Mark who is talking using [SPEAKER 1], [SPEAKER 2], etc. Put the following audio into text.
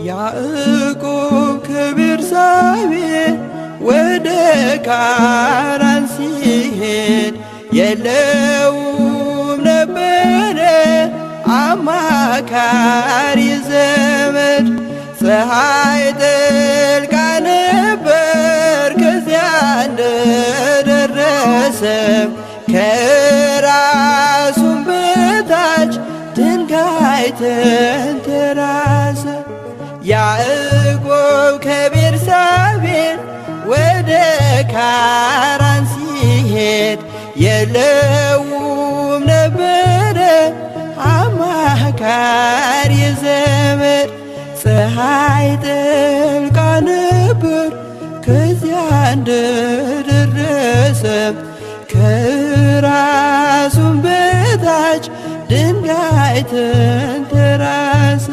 [SPEAKER 1] ያዕቆብ ከቤርሳቤህ ወደ ካራን ሲሄድ የለውም ነበረ አማካሪ ዘመድ። ፀሐይ ጠልቃ ነበር ከዚያ እንደደረሰ ከራሱም በታች ድንጋይ ተንተራሰ። ያዕቆብ ከቤርሳቤህ ወደ ካራን ሲሄድ የለውም ነበረ አማካሪ ዘመድ። ፀሐይ ጠልቃ ነበር ከዚያ እንደደረሰ ከራሱም በታች ድንጋይ ተንተራሰ።